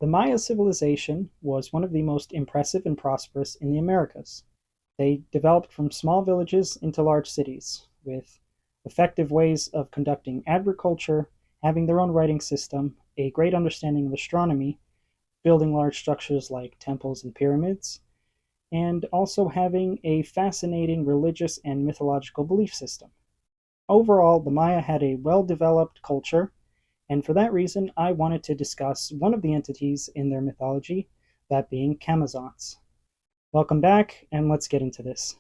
The Maya civilization was one of the most impressive and prosperous in the Americas. They developed from small villages into large cities, with effective ways of conducting agriculture, having their own writing system, a great understanding of astronomy, building large structures like temples and pyramids, and also having a fascinating religious and mythological belief system. Overall, the Maya had a well developed culture, and for that reason, I wanted to discuss one of the entities in their mythology, that being Camazotz. Welcome back, and let's get into this.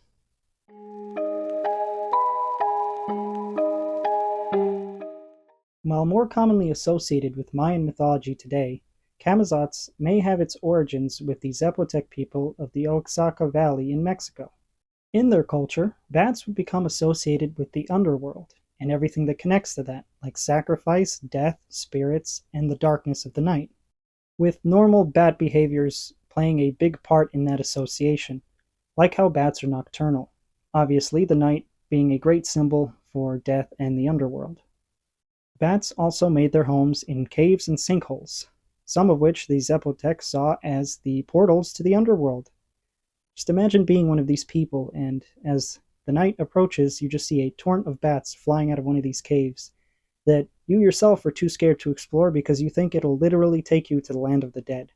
While more commonly associated with Mayan mythology today, Camazotz may have its origins with the Zapotec people of the Oaxaca Valley in Mexico. In their culture, bats would become associated with the underworld and everything that connects to that, like sacrifice, death, spirits, and the darkness of the night, with normal bat behaviors playing a big part in that association, like how bats are nocturnal, obviously the night being a great symbol for death and the underworld. Bats also made their homes in caves and sinkholes, some of which the Zapotec saw as the portals to the underworld. Just imagine being one of these people, and as the night approaches, you just see a torrent of bats flying out of one of these caves that you yourself are too scared to explore because you think it'll literally take you to the land of the dead.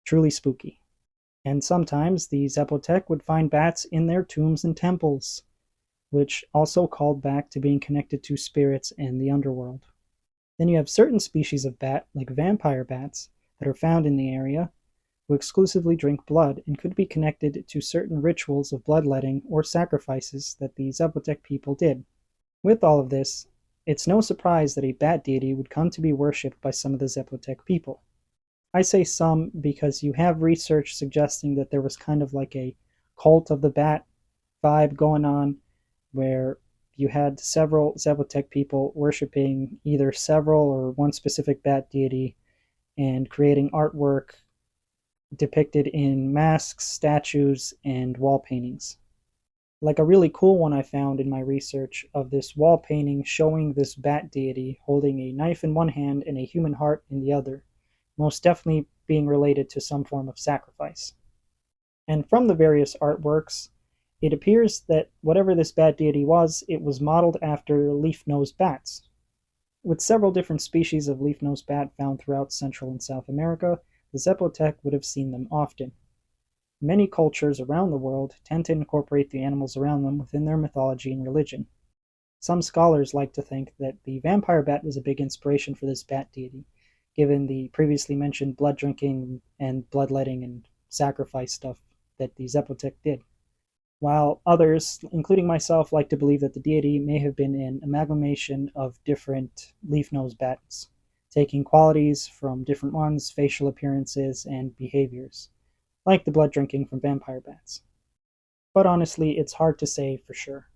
Truly spooky. And sometimes the Zapotec would find bats in their tombs and temples, which also called back to being connected to spirits and the underworld. Then you have certain species of bat, like vampire bats, that are found in the area, who exclusively drink blood and could be connected to certain rituals of bloodletting or sacrifices that the Zapotec people did. With all of this, it's no surprise that a bat deity would come to be worshipped by some of the Zapotec people. I say some because you have research suggesting that there was kind of like a cult of the bat vibe going on, where you had several Zapotec people worshipping either several or one specific bat deity and creating artwork depicted in masks, statues, and wall paintings. Like a really cool one I found in my research of this wall painting showing this bat deity holding a knife in one hand and a human heart in the other, most definitely being related to some form of sacrifice. And from the various artworks, it appears that whatever this bat deity was, it was modeled after leaf-nosed bats. With several different species of leaf-nosed bat found throughout Central and South America, the Zapotec would have seen them often. Many cultures around the world tend to incorporate the animals around them within their mythology and religion. Some scholars like to think that the vampire bat was a big inspiration for this bat deity, given the previously mentioned blood drinking and bloodletting and sacrifice stuff that the Zapotec did. While others, including myself, like to believe that the deity may have been an amalgamation of different leaf-nosed bats, taking qualities from different ones, facial appearances, and behaviors, like the blood drinking from vampire bats. But honestly, it's hard to say for sure.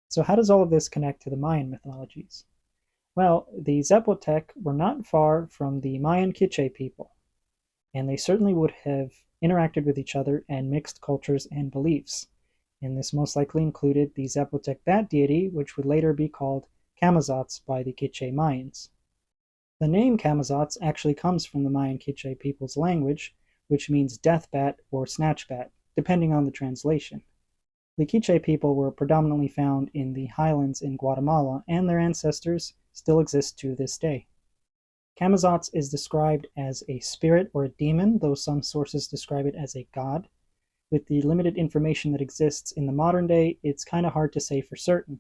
So how does all of this connect to the Mayan mythologies? Well, the Zapotec were not far from the Mayan Quiche people, and they certainly would have interacted with each other and mixed cultures and beliefs. And this most likely included the Zapotec bat deity, which would later be called Camazotz by the Quiche Mayans. The name Camazotz actually comes from the Mayan Quiche people's language, which means death bat or snatch bat, depending on the translation. The Quiche people were predominantly found in the highlands in Guatemala, and their ancestors still exist to this day. Camazotz is described as a spirit or a demon, though some sources describe it as a god. With the limited information that exists in the modern day, it's kind of hard to say for certain.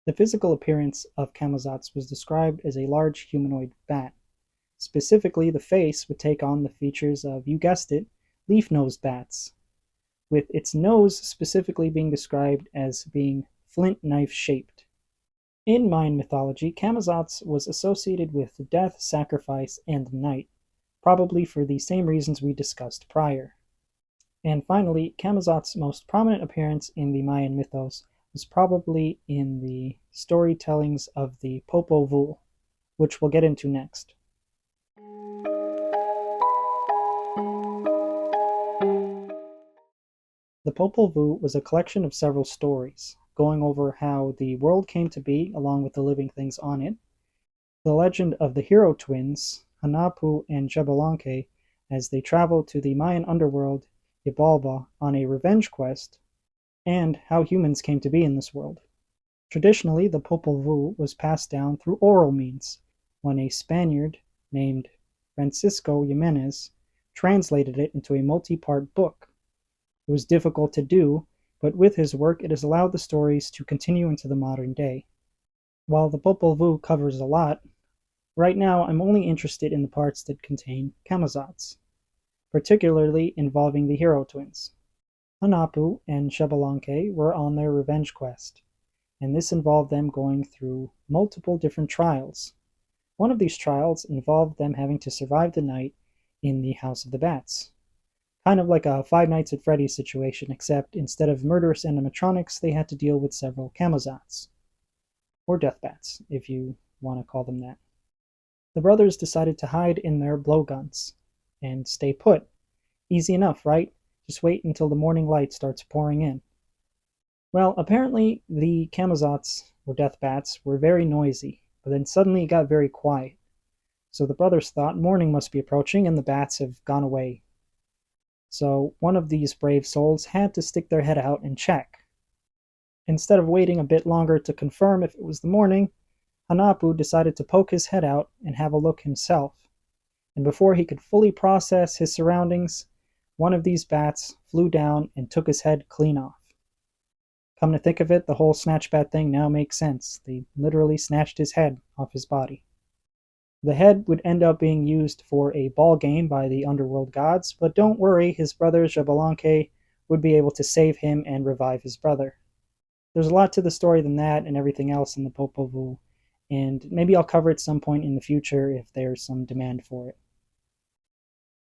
The physical appearance of Camazotz was described as a large humanoid bat. Specifically, the face would take on the features of, you guessed it, leaf-nosed bats, with its nose specifically being described as being flint knife shaped. In Mayan mythology, Camazotz was associated with death, sacrifice, and the night, probably for the same reasons we discussed prior. And finally, Camazotz's most prominent appearance in the Mayan mythos was probably in the storytellings of the Popol Vuh, which we'll get into next. The Popol Vuh was a collection of several stories, going over how the world came to be along with the living things on it, the legend of the hero twins, Hanapu and Xbalanque, as they travel to the Mayan underworld, Xibalba, on a revenge quest, and how humans came to be in this world. Traditionally, the Popol Vuh was passed down through oral means, when a Spaniard named Francisco Jimenez translated it into a multi-part book. It was difficult to do, but with his work it has allowed the stories to continue into the modern day. While the Popol Vuh covers a lot, right now I'm only interested in the parts that contain Camazotz, particularly involving the hero twins. Hanapu and Xbalanque were on their revenge quest, and this involved them going through multiple different trials. One of these trials involved them having to survive the night in the House of the Bats. Kind of like a Five Nights at Freddy's situation, except instead of murderous animatronics, they had to deal with several Camazotz. Or death bats, if you want to call them that. The brothers decided to hide in their blowguns and stay put. Easy enough, right? Just wait until the morning light starts pouring in. Well, apparently the Camazotz, or death bats, were very noisy, but then suddenly it got very quiet. So the brothers thought morning must be approaching and the bats have gone away. So one of these brave souls had to stick their head out and check. Instead of waiting a bit longer to confirm if it was the morning, Hanapu decided to poke his head out and have a look himself. And before he could fully process his surroundings, one of these bats flew down and took his head clean off. Come to think of it, the whole snatch bat thing now makes sense. They literally snatched his head off his body. The head would end up being used for a ball game by the underworld gods, but don't worry, his brother Xbalanque would be able to save him and revive his brother. There's a lot to the story than that and everything else in the Popol Vuh, and maybe I'll cover it some point in the future if there's some demand for it.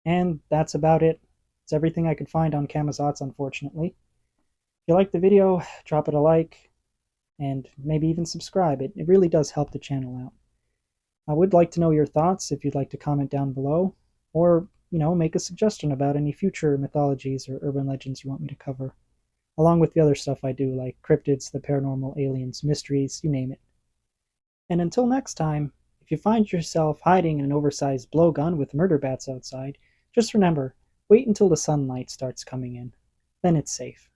And that's about it. It's everything I could find on Camazotz, unfortunately. If you liked the video, drop it a like, and maybe even subscribe. It really does help the channel out. I would like to know your thoughts if you'd like to comment down below, or, make a suggestion about any future mythologies or urban legends you want me to cover, along with the other stuff I do, like cryptids, the paranormal, aliens, mysteries, you name it. And until next time, if you find yourself hiding in an oversized blowgun with murder bats outside, just remember, wait until the sunlight starts coming in. Then it's safe.